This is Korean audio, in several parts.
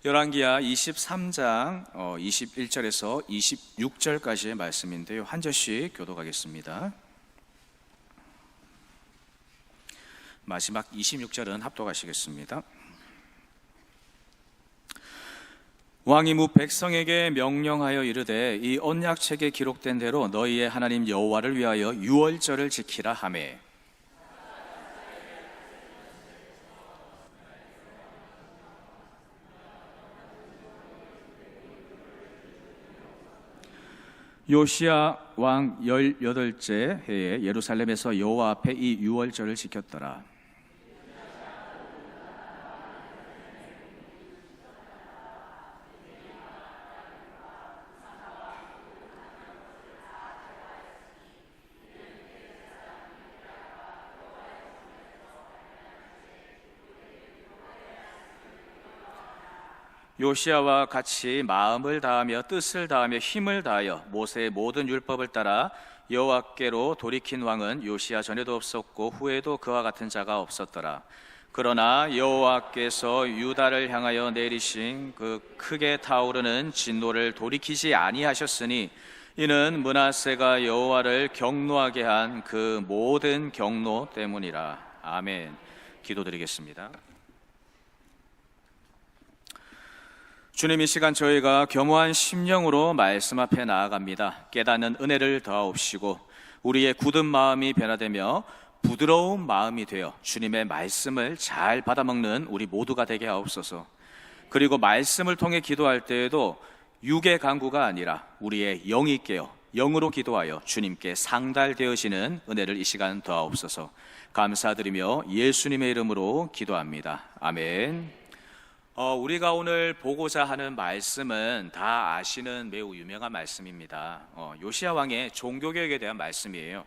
열왕기하 23장 21절에서 26절까지의 말씀인데요. 한 절씩 교독하겠습니다. 마지막 26절은 합독하시겠습니다. 왕이 무 백성에게 명령하여 이르되 이 언약책에 기록된 대로 너희의 하나님 여호와를 위하여 유월절을 지키라 하매 요시야 왕 18째 해에 예루살렘에서 여호와 앞에 이 유월절을 지켰더라. 요시야와 같이 마음을 다하며 뜻을 다하며 힘을 다하여 모세의 모든 율법을 따라 여호와께로 돌이킨 왕은 요시야 전에도 없었고 후에도 그와 같은 자가 없었더라. 그러나 여호와께서 유다를 향하여 내리신 그 크게 타오르는 진노를 돌이키지 아니하셨으니 이는 므낫세가 여호와를 경노하게 한 그 모든 경노 때문이라. 아멘. 기도드리겠습니다. 주님, 이 시간 저희가 겸허한 심령으로 말씀 앞에 나아갑니다. 깨닫는 은혜를 더하옵시고 우리의 굳은 마음이 변화되며 부드러운 마음이 되어 주님의 말씀을 잘 받아먹는 우리 모두가 되게 하옵소서. 그리고 말씀을 통해 기도할 때에도 육의 간구가 아니라 우리의 영이 깨어 영으로 기도하여 주님께 상달되어지는 은혜를 이 시간 더하옵소서. 감사드리며 예수님의 이름으로 기도합니다. 아멘. 우리가 오늘 보고자 하는 말씀은 다 아시는 매우 유명한 말씀입니다. 요시야 왕의 종교개혁에 대한 말씀이에요.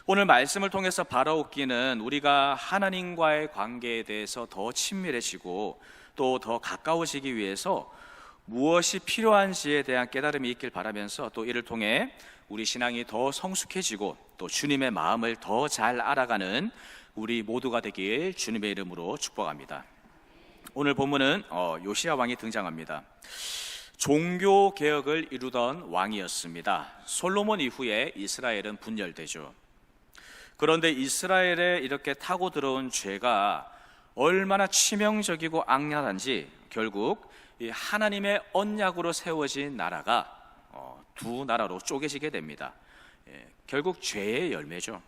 오늘 말씀을 통해서 바라옵기는 우리가 하나님과의 관계에 대해서 더 친밀해지고 또 더 가까워지기 위해서 무엇이 필요한지에 대한 깨달음이 있길 바라면서 또 이를 통해 우리 신앙이 더 성숙해지고 또 주님의 마음을 더 잘 알아가는 우리 모두가 되길 주님의 이름으로 축복합니다. 오늘 본문은 요시야 왕이 등장합니다. 종교 개혁을 이루던 왕이었습니다. 솔로몬 이후에 이스라엘은 분열되죠. 그런데 이스라엘에 이렇게 타고 들어온 죄가 얼마나 치명적이고 악랄한지 결국 이 하나님의 언약으로 세워진 나라가 두 나라로 쪼개지게 됩니다. 결국 죄의 열매죠.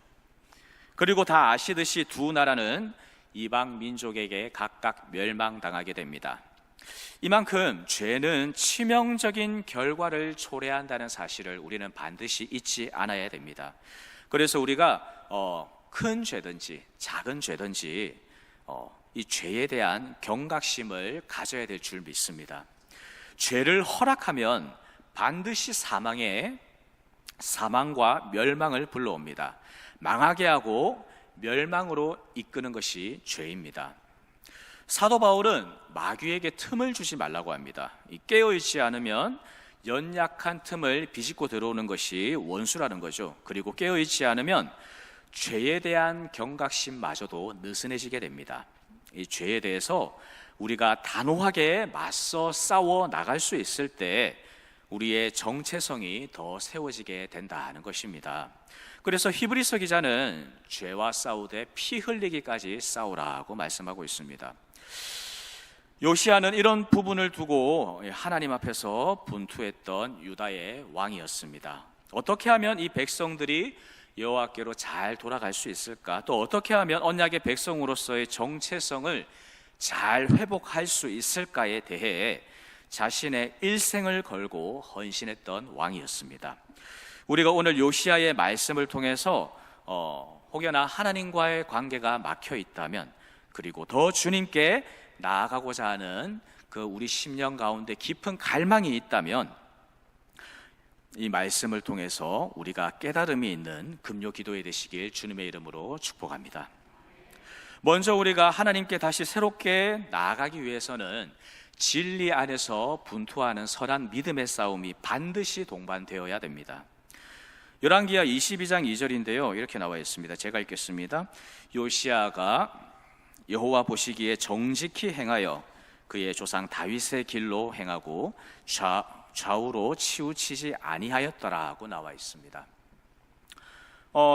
그리고 다 아시듯이 두 나라는 이방 민족에게 각각 멸망당하게 됩니다. 이만큼 죄는 치명적인 결과를 초래한다는 사실을 우리는 반드시 잊지 않아야 됩니다. 그래서 우리가 큰 죄든지 작은 죄든지 이 죄에 대한 경각심을 가져야 될 줄 믿습니다. 죄를 허락하면 반드시 사망과 멸망을 불러옵니다. 망하게 하고 멸망으로 이끄는 것이 죄입니다. 사도 바울은 마귀에게 틈을 주지 말라고 합니다. 깨어있지 않으면 연약한 틈을 비집고 들어오는 것이 원수라는 거죠. 그리고 깨어있지 않으면 죄에 대한 경각심마저도 느슨해지게 됩니다. 이 죄에 대해서 우리가 단호하게 맞서 싸워 나갈 수 있을 때 우리의 정체성이 더 세워지게 된다는 것입니다. 그래서 히브리서 기자는 죄와 싸우되 피 흘리기까지 싸우라고 말씀하고 있습니다. 요시야는 이런 부분을 두고 하나님 앞에서 분투했던 유다의 왕이었습니다. 어떻게 하면 이 백성들이 여호와께로 잘 돌아갈 수 있을까? 또 어떻게 하면 언약의 백성으로서의 정체성을 잘 회복할 수 있을까에 대해 자신의 일생을 걸고 헌신했던 왕이었습니다. 우리가 오늘 요시야의 말씀을 통해서 혹여나 하나님과의 관계가 막혀 있다면, 그리고 더 주님께 나아가고자 하는 그 우리 심령 가운데 깊은 갈망이 있다면 이 말씀을 통해서 우리가 깨달음이 있는 금요 기도회 되시길 주님의 이름으로 축복합니다. 먼저 우리가 하나님께 다시 새롭게 나아가기 위해서는 진리 안에서 분투하는 선한 믿음의 싸움이 반드시 동반되어야 됩니다. 열왕기하 22장 2절인데요, 이렇게 나와 있습니다. 제가 읽겠습니다. 요시야가 여호와 보시기에 정직히 행하여 그의 조상 다윗의 길로 행하고 좌우로 치우치지 아니하였더라고 나와 있습니다.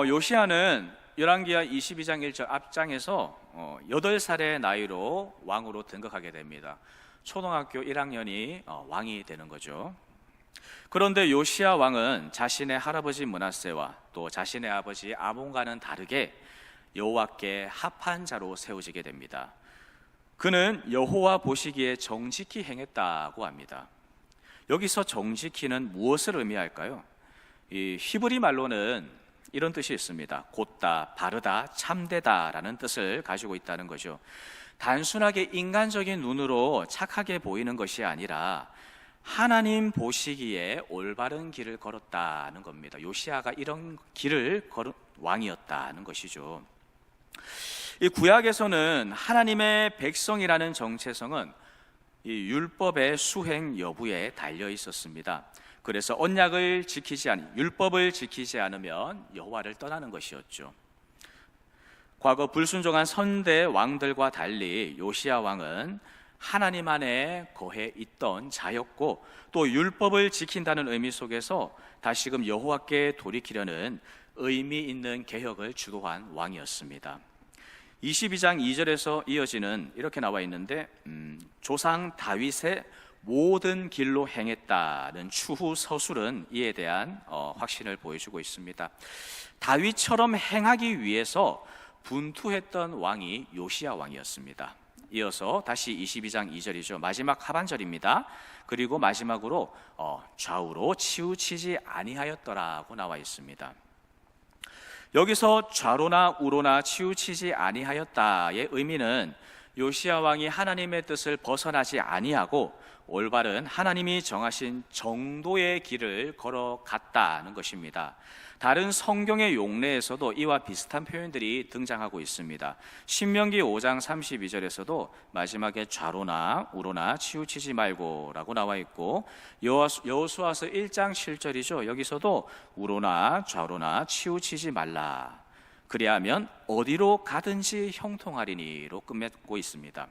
요시야는 열왕기하 22장 1절 앞장에서 8살의 나이로 왕으로 등극하게 됩니다. 초등학교 1학년이 왕이 되는 거죠. 그런데 요시야 왕은 자신의 할아버지 므낫세와 또 자신의 아버지 아몬과는 다르게 여호와께 합한 자로 세워지게 됩니다. 그는 여호와 보시기에 정직히 행했다고 합니다. 여기서 정직히는 무엇을 의미할까요? 이 히브리 말로는 이런 뜻이 있습니다. 곧다, 바르다, 참되다라는 뜻을 가지고 있다는 거죠. 단순하게 인간적인 눈으로 착하게 보이는 것이 아니라 하나님 보시기에 올바른 길을 걸었다는 겁니다. 요시야가 이런 길을 걸은 왕이었다는 것이죠. 이 구약에서는 하나님의 백성이라는 정체성은 이 율법의 수행 여부에 달려 있었습니다. 그래서 율법을 지키지 않으면 여호와를 떠나는 것이었죠. 과거 불순종한 선대 왕들과 달리 요시야 왕은 하나님 안에 거해 있던 자였고 또 율법을 지킨다는 의미 속에서 다시금 여호와께 돌이키려는 의미 있는 개혁을 주도한 왕이었습니다. 22장 2절에서 이어지는 이렇게 나와 있는데 조상 다윗의 모든 길로 행했다는 추후 서술은 이에 대한 확신을 보여주고 있습니다. 다윗처럼 행하기 위해서 분투했던 왕이 요시야 왕이었습니다. 이어서 다시 22장 2절이죠. 마지막 하반절입니다. 그리고 마지막으로 좌우로 치우치지 아니하였더라고 나와 있습니다. 여기서 좌로나 우로나 치우치지 아니하였다의 의미는 요시야 왕이 하나님의 뜻을 벗어나지 아니하고 올바른 하나님이 정하신 정도의 길을 걸어갔다는 것입니다. 다른 성경의 용례에서도 이와 비슷한 표현들이 등장하고 있습니다. 신명기 5장 32절에서도 마지막에 좌로나 우로나 치우치지 말고 라고 나와 있고 여호수아서 1장 7절이죠. 여기서도 우로나 좌로나 치우치지 말라. 그리하면 어디로 가든지 형통하리니로 끝맺고 있습니다.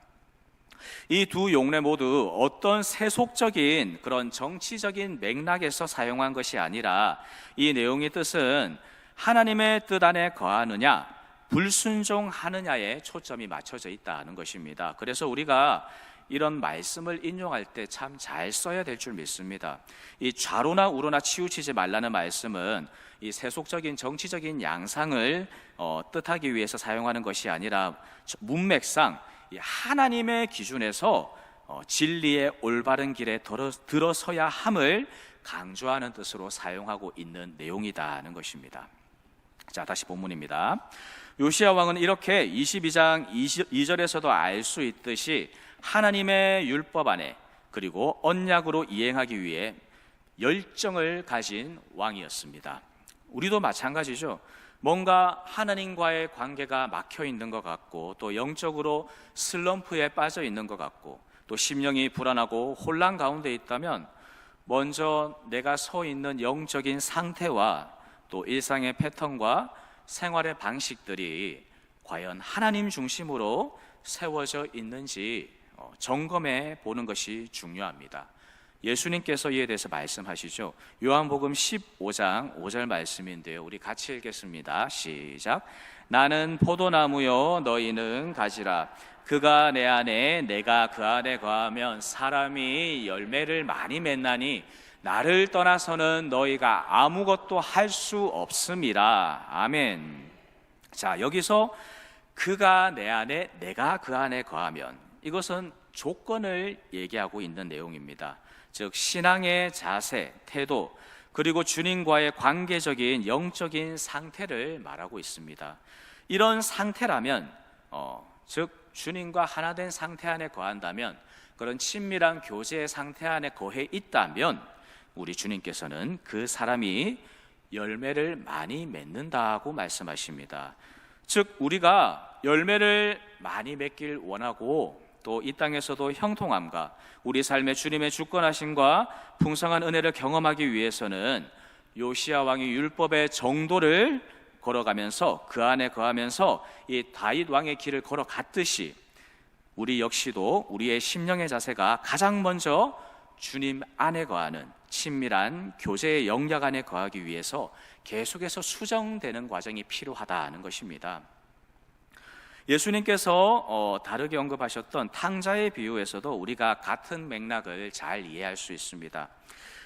이 두 용례 모두 어떤 세속적인 그런 정치적인 맥락에서 사용한 것이 아니라 이 내용의 뜻은 하나님의 뜻 안에 거하느냐 불순종하느냐에 초점이 맞춰져 있다는 것입니다. 그래서 우리가 이런 말씀을 인용할 때 참 잘 써야 될 줄 믿습니다. 이 좌로나 우로나 치우치지 말라는 말씀은 이 세속적인 정치적인 양상을 뜻하기 위해서 사용하는 것이 아니라 문맥상 하나님의 기준에서 진리의 올바른 길에 들어서야 함을 강조하는 뜻으로 사용하고 있는 내용이다는 것입니다. 자, 다시 본문입니다. 요시야 왕은 이렇게 22장 2절에서도 알 수 있듯이 하나님의 율법 안에 그리고 언약으로 이행하기 위해 열정을 가진 왕이었습니다. 우리도 마찬가지죠. 뭔가 하나님과의 관계가 막혀 있는 것 같고 또 영적으로 슬럼프에 빠져 있는 것 같고 또 심령이 불안하고 혼란 가운데 있다면 먼저 내가 서 있는 영적인 상태와 또 일상의 패턴과 생활의 방식들이 과연 하나님 중심으로 세워져 있는지 점검해 보는 것이 중요합니다. 예수님께서 이에 대해서 말씀하시죠. 요한복음 15장 5절 말씀인데요. 우리 같이 읽겠습니다. 시작. 나는 포도나무요 너희는 가지라. 그가 내 안에 내가 그 안에 거하면 사람이 열매를 많이 맺나니 나를 떠나서는 너희가 아무것도 할 수 없음이라. 아멘. 자, 여기서 그가 내 안에 내가 그 안에 거하면, 이것은 조건을 얘기하고 있는 내용입니다. 즉 신앙의 자세, 태도, 그리고 주님과의 관계적인 영적인 상태를 말하고 있습니다. 이런 상태라면 즉 주님과 하나 된 상태 안에 거한다면, 그런 친밀한 교제의 상태 안에 거해 있다면 우리 주님께서는 그 사람이 열매를 많이 맺는다고 말씀하십니다. 즉 우리가 열매를 많이 맺길 원하고 또 이 땅에서도 형통함과 우리 삶의 주님의 주권하심과 풍성한 은혜를 경험하기 위해서는 요시야 왕이 율법의 정도를 걸어가면서 그 안에 거하면서 이 다윗 왕의 길을 걸어갔듯이 우리 역시도 우리의 심령의 자세가 가장 먼저 주님 안에 거하는 친밀한 교제의 영역 안에 거하기 위해서 계속해서 수정되는 과정이 필요하다는 것입니다. 예수님께서 다르게 언급하셨던 탕자의 비유에서도 우리가 같은 맥락을 잘 이해할 수 있습니다.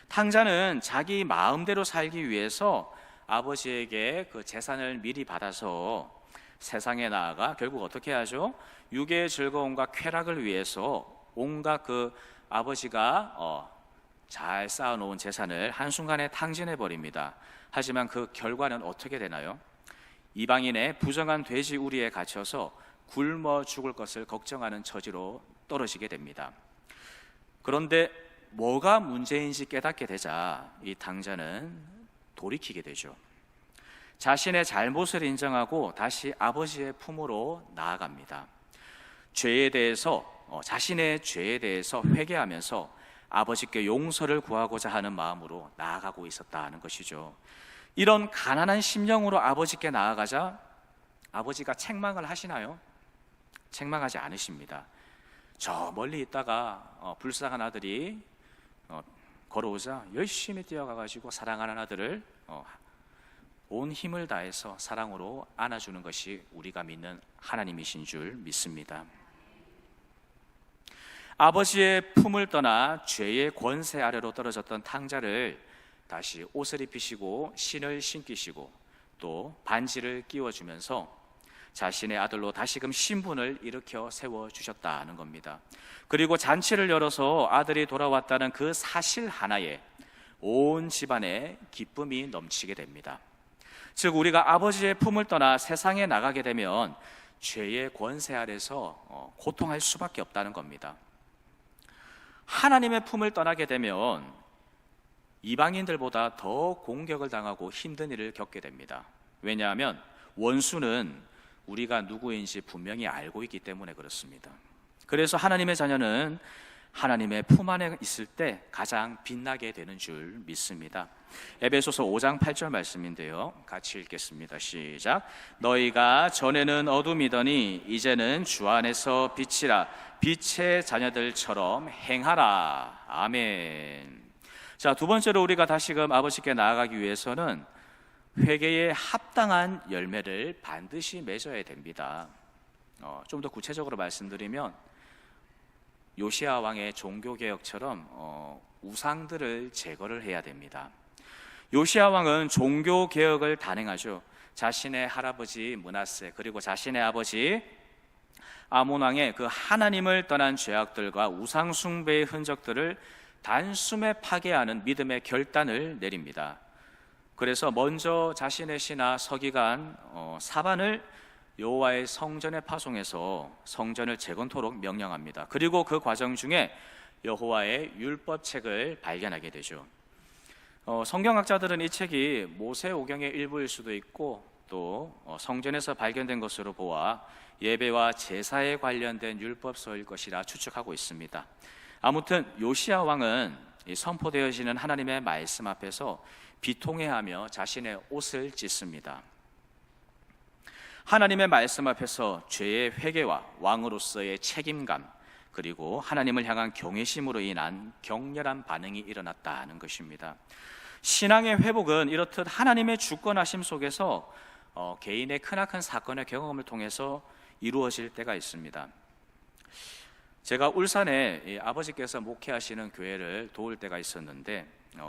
탕자는 자기 마음대로 살기 위해서 아버지에게 그 재산을 미리 받아서 세상에 나아가 결국 어떻게 하죠? 육의 즐거움과 쾌락을 위해서 온갖 그 아버지가 잘 쌓아놓은 재산을 한순간에 탕진해 버립니다. 하지만 그 결과는 어떻게 되나요? 이방인의 부정한 돼지 우리에 갇혀서 굶어 죽을 것을 걱정하는 처지로 떨어지게 됩니다. 그런데 뭐가 문제인지 깨닫게 되자 이 탕자는 돌이키게 되죠. 자신의 잘못을 인정하고 다시 아버지의 품으로 나아갑니다. 죄에 대해서 자신의 죄에 대해서 회개하면서 아버지께 용서를 구하고자 하는 마음으로 나아가고 있었다는 것이죠. 이런 가난한 심령으로 아버지께 나아가자 아버지가 책망을 하시나요? 책망하지 않으십니다. 저 멀리 있다가 불쌍한 아들이 걸어오자 열심히 뛰어가가지고 사랑하는 아들을 온 힘을 다해서 사랑으로 안아주는 것이 우리가 믿는 하나님이신 줄 믿습니다. 아버지의 품을 떠나 죄의 권세 아래로 떨어졌던 탕자를 다시 옷을 입히시고 신을 신기시고 또 반지를 끼워주면서 자신의 아들로 다시금 신분을 일으켜 세워주셨다는 겁니다. 그리고 잔치를 열어서 아들이 돌아왔다는 그 사실 하나에 온 집안에 기쁨이 넘치게 됩니다. 즉 우리가 아버지의 품을 떠나 세상에 나가게 되면 죄의 권세 아래서 고통할 수밖에 없다는 겁니다. 하나님의 품을 떠나게 되면 이방인들보다 더 공격을 당하고 힘든 일을 겪게 됩니다. 왜냐하면 원수는 우리가 누구인지 분명히 알고 있기 때문에 그렇습니다. 그래서 하나님의 자녀는 하나님의 품 안에 있을 때 가장 빛나게 되는 줄 믿습니다. 에베소서 5장 8절 말씀인데요, 같이 읽겠습니다. 시작. 너희가 전에는 어둠이더니 이제는 주 안에서 빛이라. 빛의 자녀들처럼 행하라. 아멘. 자, 두 번째로 우리가 다시금 아버지께 나아가기 위해서는 회개에 합당한 열매를 반드시 맺어야 됩니다. 좀 더 구체적으로 말씀드리면 요시야 왕의 종교개혁처럼 우상들을 제거를 해야 됩니다. 요시야 왕은 종교개혁을 단행하죠. 자신의 할아버지 므낫세 그리고 자신의 아버지 아몬 왕의 그 하나님을 떠난 죄악들과 우상 숭배의 흔적들을 단숨에 파괴하는 믿음의 결단을 내립니다. 그래서 먼저 자신의 신하 서기관 사반을 여호와의 성전에 파송해서 성전을 재건토록 명령합니다. 그리고 그 과정 중에 여호와의 율법책을 발견하게 되죠. 성경학자들은 이 책이 모세오경의 일부일 수도 있고 또 성전에서 발견된 것으로 보아 예배와 제사에 관련된 율법서일 것이라 추측하고 있습니다. 아무튼 요시야 왕은 선포되어지는 하나님의 말씀 앞에서 비통해하며 자신의 옷을 찢습니다. 하나님의 말씀 앞에서 죄의 회개와 왕으로서의 책임감 그리고 하나님을 향한 경외심으로 인한 격렬한 반응이 일어났다는 것입니다. 신앙의 회복은 이렇듯 하나님의 주권하심 속에서 개인의 크나큰 사건의 경험을 통해서 이루어질 때가 있습니다. 제가 울산에 아버지께서 목회하시는 교회를 도울 때가 있었는데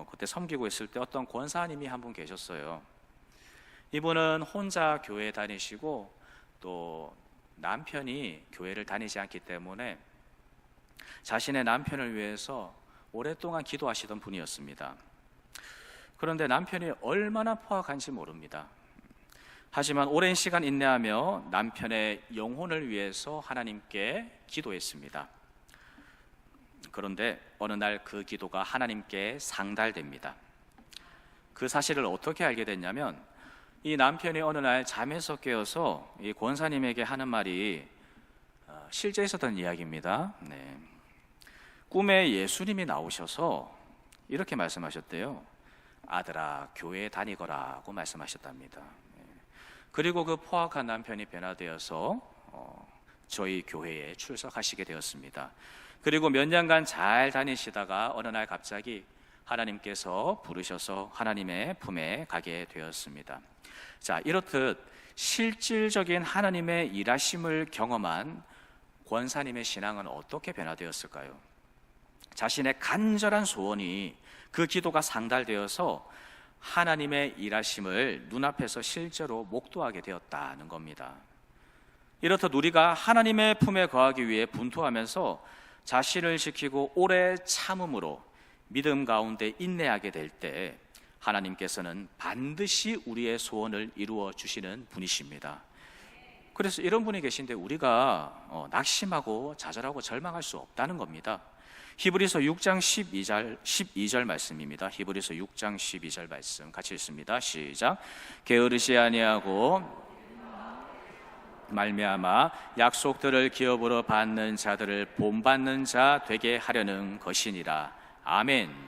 그때 섬기고 있을 때 어떤 권사님이 한 분 계셨어요. 이분은 혼자 교회 다니시고 또 남편이 교회를 다니지 않기 때문에 자신의 남편을 위해서 오랫동안 기도하시던 분이었습니다. 그런데 남편이 얼마나 포악한지 모릅니다. 하지만 오랜 시간 인내하며 남편의 영혼을 위해서 하나님께 기도했습니다. 그런데 어느 날 그 기도가 하나님께 상달됩니다. 그 사실을 어떻게 알게 됐냐면 이 남편이 어느 날 잠에서 깨어서 이 권사님에게 하는 말이 실제 있었던 이야기입니다. 꿈에 예수님이 나오셔서 이렇게 말씀하셨대요. 아들아 교회에 다니거라고 말씀하셨답니다. 그리고 그 포악한 남편이 변화되어서 저희 교회에 출석하시게 되었습니다. 그리고 몇 년간 잘 다니시다가 어느 날 갑자기 하나님께서 부르셔서 하나님의 품에 가게 되었습니다. 자, 이렇듯 실질적인 하나님의 일하심을 경험한 권사님의 신앙은 어떻게 변화되었을까요? 자신의 간절한 소원이 그 기도가 상달되어서 하나님의 일하심을 눈앞에서 실제로 목도하게 되었다는 겁니다. 이렇듯 우리가 하나님의 품에 거하기 위해 분투하면서 자신을 지키고 오래 참음으로 믿음 가운데 인내하게 될 때 하나님께서는 반드시 우리의 소원을 이루어 주시는 분이십니다. 그래서 이런 분이 계신데 우리가 낙심하고 좌절하고 절망할 수 없다는 겁니다. 히브리서 6장 12절 말씀입니다. 히브리서 6장 12절 말씀 같이 읽습니다. 시작. 게으르지 아니하고 말미암아 약속들을 기업으로 받는 자들을 본받는 자 되게 하려는 것이니라. 아멘.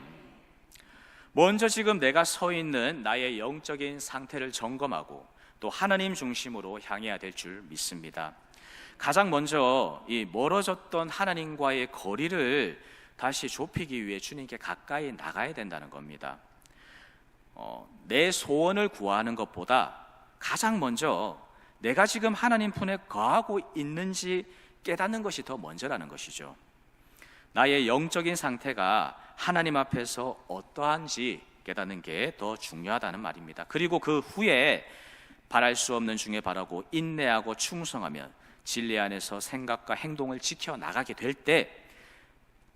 먼저 지금 내가 서 있는 나의 영적인 상태를 점검하고 또 하나님 중심으로 향해야 될 줄 믿습니다. 가장 먼저 이 멀어졌던 하나님과의 거리를 다시 좁히기 위해 주님께 가까이 나가야 된다는 겁니다. 내 소원을 구하는 것보다 가장 먼저 내가 지금 하나님 품에 거하고 있는지 깨닫는 것이 더 먼저라는 것이죠. 나의 영적인 상태가 하나님 앞에서 어떠한지 깨닫는 게 더 중요하다는 말입니다. 그리고 그 후에 바랄 수 없는 중에 바라고 인내하고 충성하면 진리 안에서 생각과 행동을 지켜나가게 될 때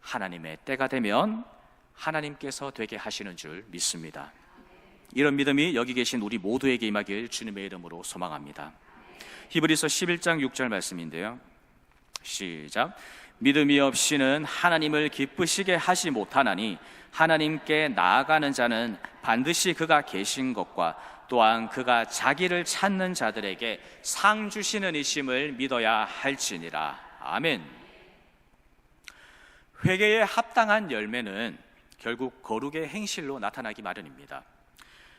하나님의 때가 되면 하나님께서 되게 하시는 줄 믿습니다. 이런 믿음이 여기 계신 우리 모두에게 임하길 주님의 이름으로 소망합니다. 히브리서 11장 6절 말씀인데요. 시작. 믿음이 없이는 하나님을 기쁘시게 하지 못하나니 하나님께 나아가는 자는 반드시 그가 계신 것과 또한 그가 자기를 찾는 자들에게 상 주시는 이심을 믿어야 할지니라. 아멘. 회개에 합당한 열매는 결국 거룩의 행실로 나타나기 마련입니다.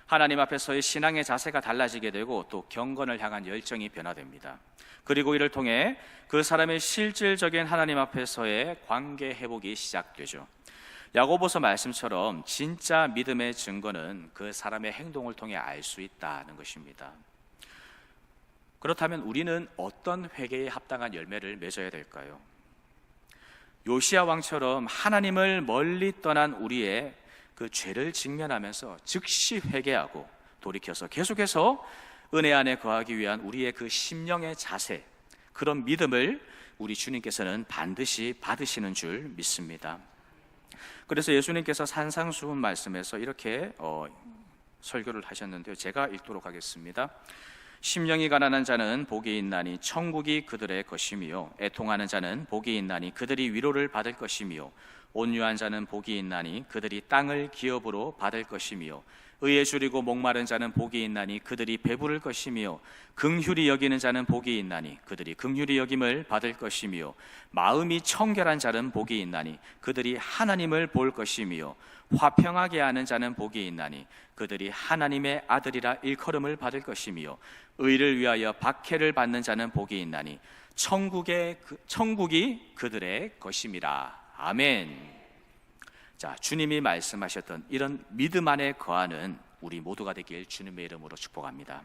하나님 앞에서의 신앙의 자세가 달라지게 되고 또 경건을 향한 열정이 변화됩니다. 그리고 이를 통해 그 사람의 실질적인 하나님 앞에서의 관계 회복이 시작되죠. 야고보서 말씀처럼 진짜 믿음의 증거는 그 사람의 행동을 통해 알 수 있다는 것입니다. 그렇다면 우리는 어떤 회개에 합당한 열매를 맺어야 될까요? 요시야 왕처럼 하나님을 멀리 떠난 우리의 그 죄를 직면하면서 즉시 회개하고 돌이켜서 계속해서 은혜 안에 거하기 위한 우리의 그 심령의 자세, 그런 믿음을 우리 주님께서는 반드시 받으시는 줄 믿습니다. 그래서 예수님께서 산상수훈 말씀에서 이렇게 설교를 하셨는데요. 제가 읽도록 하겠습니다. 심령이 가난한 자는 복이 있나니 천국이 그들의 것이며 애통하는 자는 복이 있나니 그들이 위로를 받을 것이며 온유한 자는 복이 있나니 그들이 땅을 기업으로 받을 것이며 의에 줄이고 목마른 자는 복이 있나니 그들이 배부를 것이며 긍휼히 여기는 자는 복이 있나니 그들이 긍휼히 여김을 받을 것이며 마음이 청결한 자는 복이 있나니 그들이 하나님을 볼 것이며 화평하게 하는 자는 복이 있나니 그들이 하나님의 아들이라 일컬음을 받을 것이며 의를 위하여 박해를 받는 자는 복이 있나니 천국이 그들의 것임이라. 아멘. 자, 주님이 말씀하셨던 이런 믿음 안에 거하는 우리 모두가 되길 주님의 이름으로 축복합니다.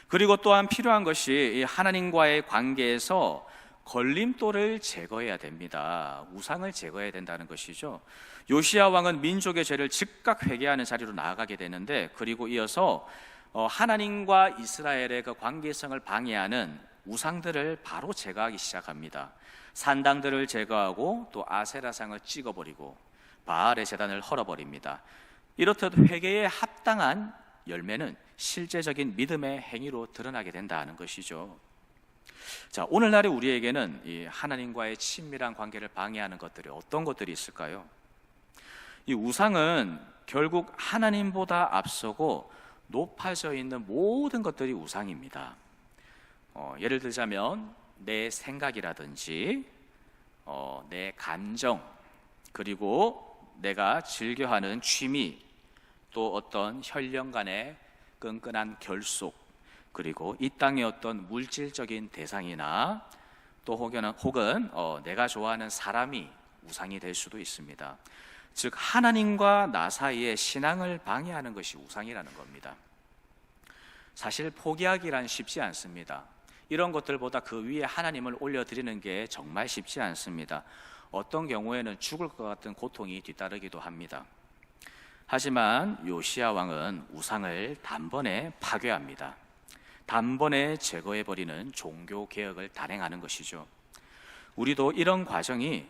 그리고 또한 필요한 것이 하나님과의 관계에서 걸림돌을 제거해야 됩니다. 우상을 제거해야 된다는 것이죠. 요시야 왕은 민족의 죄를 즉각 회개하는 자리로 나아가게 되는데, 그리고 이어서 하나님과 이스라엘의 그 관계성을 방해하는 우상들을 바로 제거하기 시작합니다. 산당들을 제거하고 또 아세라상을 찍어버리고 바알의 제단을 헐어버립니다. 이렇듯 회개에 합당한 열매는 실제적인 믿음의 행위로 드러나게 된다는 것이죠. 자, 오늘날의 우리에게는 이 하나님과의 친밀한 관계를 방해하는 것들이 어떤 것들이 있을까요? 이 우상은 결국 하나님보다 앞서고 높아져 있는 모든 것들이 우상입니다. 예를 들자면 내 생각이라든지 내 감정, 그리고 내가 즐겨하는 취미, 또 어떤 혈연 간의 끈끈한 결속, 그리고 이 땅의 어떤 물질적인 대상이나 또 혹은 내가 좋아하는 사람이 우상이 될 수도 있습니다. 즉 하나님과 나 사이의 신앙을 방해하는 것이 우상이라는 겁니다. 사실 포기하기란 쉽지 않습니다. 이런 것들보다 그 위에 하나님을 올려드리는 게 정말 쉽지 않습니다. 어떤 경우에는 죽을 것 같은 고통이 뒤따르기도 합니다. 하지만 요시야 왕은 우상을 단번에 파괴합니다. 단번에 제거해버리는 종교개혁을 단행하는 것이죠. 우리도 이런 과정이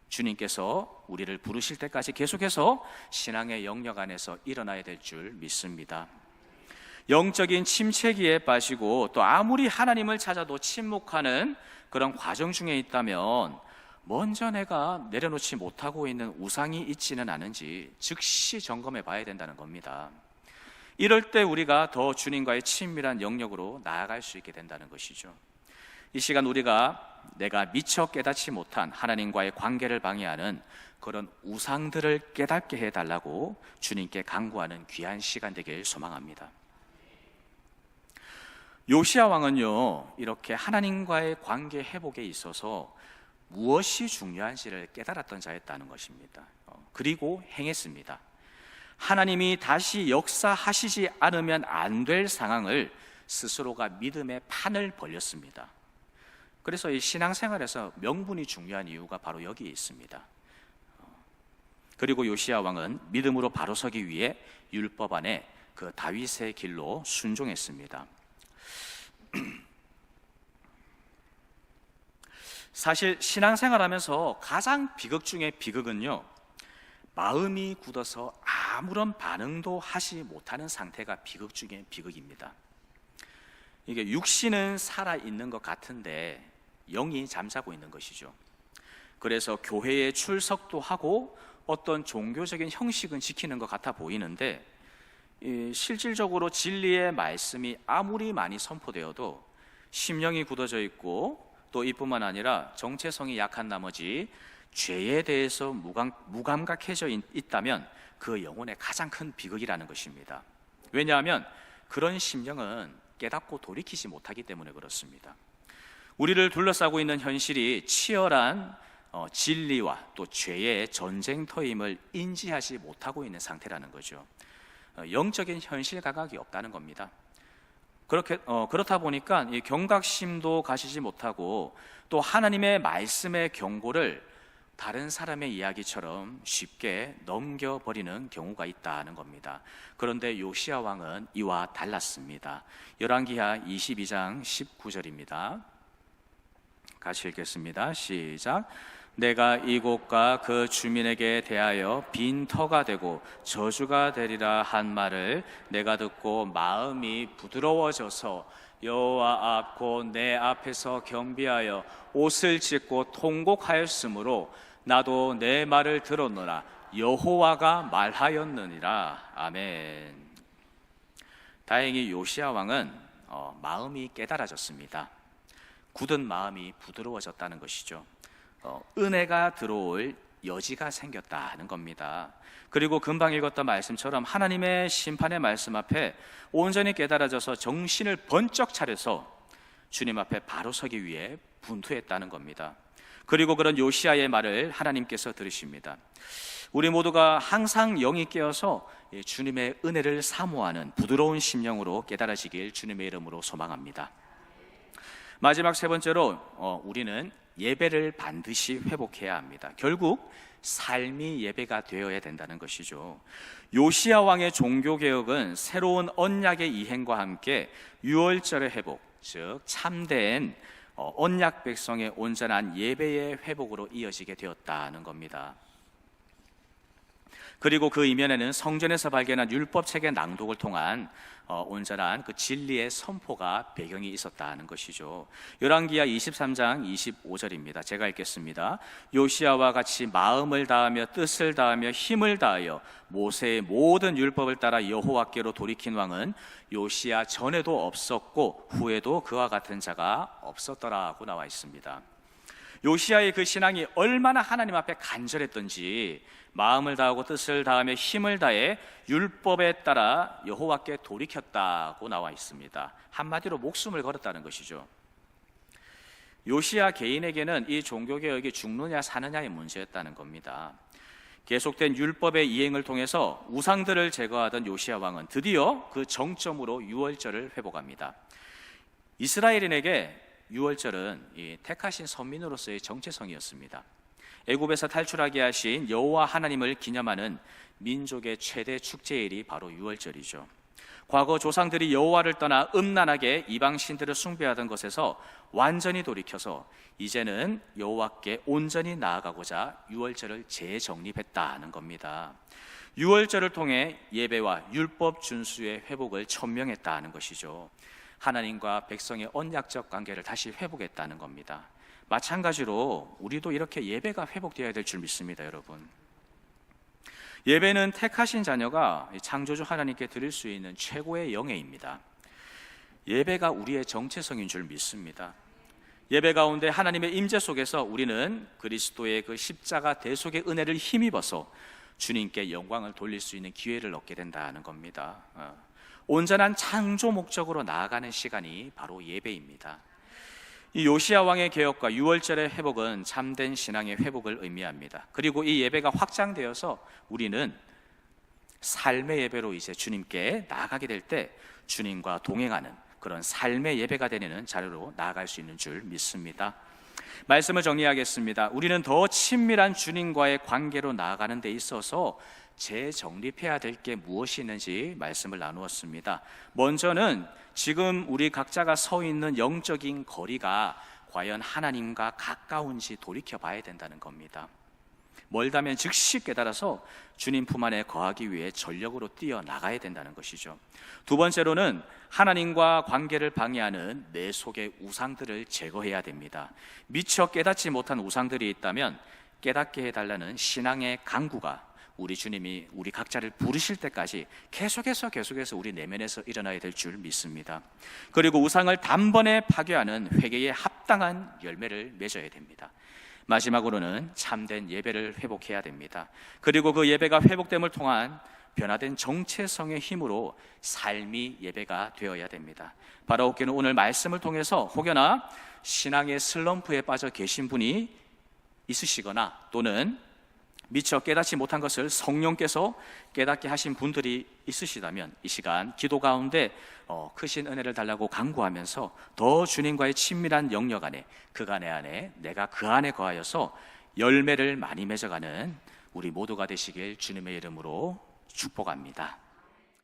주님께서 우리를 부르실 때까지 계속해서 신앙의 영역 안에서 일어나야 될 줄 믿습니다. 영적인 침체기에 빠지고 또 아무리 하나님을 찾아도 침묵하는 그런 과정 중에 있다면 먼저 내가 내려놓지 못하고 있는 우상이 있지는 않은지 즉시 점검해 봐야 된다는 겁니다. 이럴 때 우리가 더 주님과의 친밀한 영역으로 나아갈 수 있게 된다는 것이죠. 이 시간 우리가 내가 미처 깨닫지 못한 하나님과의 관계를 방해하는 그런 우상들을 깨닫게 해달라고 주님께 간구하는 귀한 시간 되길 소망합니다. 요시야 왕은요, 이렇게 하나님과의 관계 회복에 있어서 무엇이 중요한지를 깨달았던 자였다는 것입니다. 그리고 행했습니다. 하나님이 다시 역사하시지 않으면 안 될 상황을 스스로가 믿음의 판을 벌렸습니다. 그래서 이 신앙생활에서 명분이 중요한 이유가 바로 여기에 있습니다. 그리고 요시야 왕은 믿음으로 바로 서기 위해 율법 안에 그 다윗의 길로 순종했습니다. 사실 신앙생활하면서 가장 비극 중에 비극은요, 마음이 굳어서 아무런 반응도 하지 못하는 상태가 비극 중에 비극입니다. 이게 육신은 살아있는 것 같은데 영이 잠자고 있는 것이죠. 그래서 교회에 출석도 하고 어떤 종교적인 형식은 지키는 것 같아 보이는데 실질적으로 진리의 말씀이 아무리 많이 선포되어도 심령이 굳어져 있고 또 이뿐만 아니라 정체성이 약한 나머지 죄에 대해서 무감각해져 있다면 그 영혼의 가장 큰 비극이라는 것입니다. 왜냐하면 그런 심령은 깨닫고 돌이키지 못하기 때문에 그렇습니다. 우리를 둘러싸고 있는 현실이 치열한 진리와 또 죄의 전쟁터임을 인지하지 못하고 있는 상태라는 거죠. 영적인 현실 감각이 없다는 겁니다. 그렇다 보니까 이 경각심도 가지지 못하고 또 하나님의 말씀의 경고를 다른 사람의 이야기처럼 쉽게 넘겨버리는 경우가 있다는 겁니다. 그런데 요시야 왕은 이와 달랐습니다. 열왕기하 22장 19절입니다. 같이 읽겠습니다. 시작. 내가 이곳과 그 주민에게 대하여 빈터가 되고 저주가 되리라 한 말을 내가 듣고 마음이 부드러워져서 여호와 앞 곧 내 앞에서 겸비하여 옷을 찢고 통곡하였으므로 나도 내 말을 들었노라. 여호와가 말하였느니라. 아멘. 다행히 요시야 왕은 마음이 깨달아졌습니다. 굳은 마음이 부드러워졌다는 것이죠. 은혜가 들어올 여지가 생겼다는 겁니다. 그리고 금방 읽었던 말씀처럼 하나님의 심판의 말씀 앞에 온전히 깨달아져서 정신을 번쩍 차려서 주님 앞에 바로 서기 위해 분투했다는 겁니다. 그리고 그런 요시야의 말을 하나님께서 들으십니다. 우리 모두가 항상 영이 깨어서 주님의 은혜를 사모하는 부드러운 심령으로 깨달아지길 주님의 이름으로 소망합니다. 마지막 세 번째로 우리는 예배를 반드시 회복해야 합니다. 결국 삶이 예배가 되어야 된다는 것이죠. 요시야 왕의 종교개혁은 새로운 언약의 이행과 함께 유월절의 회복, 즉 참된 언약 백성의 온전한 예배의 회복으로 이어지게 되었다는 겁니다. 그리고 그 이면에는 성전에서 발견한 율법책의 낭독을 통한 온전한 그 진리의 선포가 배경이 있었다는 것이죠. 열왕기하 23장 25절입니다. 제가 읽겠습니다. 요시야와 같이 마음을 다하며 뜻을 다하며 힘을 다하여 모세의 모든 율법을 따라 여호와께로 돌이킨 왕은 요시야 전에도 없었고 후에도 그와 같은 자가 없었더라고 나와 있습니다. 요시야의 그 신앙이 얼마나 하나님 앞에 간절했던지 마음을 다하고 뜻을 다하며 힘을 다해 율법에 따라 여호와께 돌이켰다고 나와 있습니다. 한마디로 목숨을 걸었다는 것이죠. 요시야 개인에게는 이 종교개혁이 죽느냐 사느냐의 문제였다는 겁니다. 계속된 율법의 이행을 통해서 우상들을 제거하던 요시야 왕은 드디어 그 정점으로 유월절을 회복합니다. 이스라엘인에게 유월절은 이 택하신 선민으로서의 정체성이었습니다. 애굽에서 탈출하게 하신 여호와 하나님을 기념하는 민족의 최대 축제일이 바로 유월절이죠. 과거 조상들이 여호와를 떠나 음란하게 이방 신들을 숭배하던 것에서 완전히 돌이켜서 이제는 여호와께 온전히 나아가고자 유월절을 재정립했다는 겁니다. 유월절을 통해 예배와 율법 준수의 회복을 천명했다는 것이죠. 하나님과 백성의 언약적 관계를 다시 회복했다는 겁니다. 마찬가지로 우리도 이렇게 예배가 회복되어야 될 줄 믿습니다, 여러분. 예배는 택하신 자녀가 창조주 하나님께 드릴 수 있는 최고의 영예입니다. 예배가 우리의 정체성인 줄 믿습니다. 예배 가운데 하나님의 임재 속에서 우리는 그리스도의 그 십자가 대속의 은혜를 힘입어서 주님께 영광을 돌릴 수 있는 기회를 얻게 된다는 겁니다. 온전한 창조 목적으로 나아가는 시간이 바로 예배입니다. 이 요시야 왕의 개혁과 유월절의 회복은 참된 신앙의 회복을 의미합니다. 그리고 이 예배가 확장되어서 우리는 삶의 예배로 이제 주님께 나아가게 될 때 주님과 동행하는 그런 삶의 예배가 되는 자료로 나아갈 수 있는 줄 믿습니다. 말씀을 정리하겠습니다. 우리는 더 친밀한 주님과의 관계로 나아가는 데 있어서 재정립해야 될 게 무엇이 있는지 말씀을 나누었습니다. 먼저는 지금 우리 각자가 서 있는 영적인 거리가 과연 하나님과 가까운지 돌이켜 봐야 된다는 겁니다. 멀다면 즉시 깨달아서 주님 품 안에 거하기 위해 전력으로 뛰어나가야 된다는 것이죠. 두 번째로는 하나님과 관계를 방해하는 내 속의 우상들을 제거해야 됩니다. 미처 깨닫지 못한 우상들이 있다면 깨닫게 해달라는 신앙의 간구가 우리 주님이 우리 각자를 부르실 때까지 계속해서 우리 내면에서 일어나야 될 줄 믿습니다. 그리고 우상을 단번에 파괴하는 회개에 합당한 열매를 맺어야 됩니다. 마지막으로는 참된 예배를 회복해야 됩니다. 그리고 그 예배가 회복됨을 통한 변화된 정체성의 힘으로 삶이 예배가 되어야 됩니다. 바라옵기는 오늘 말씀을 통해서 혹여나 신앙의 슬럼프에 빠져 계신 분이 있으시거나 또는 미처 깨닫지 못한 것을 성령께서 깨닫게 하신 분들이 있으시다면 이 시간 기도 가운데 크신 은혜를 달라고 간구하면서 더 주님과의 친밀한 영역 안에 그간의 안에 내가 그 안에 거하여서 열매를 많이 맺어가는 우리 모두가 되시길 주님의 이름으로 축복합니다.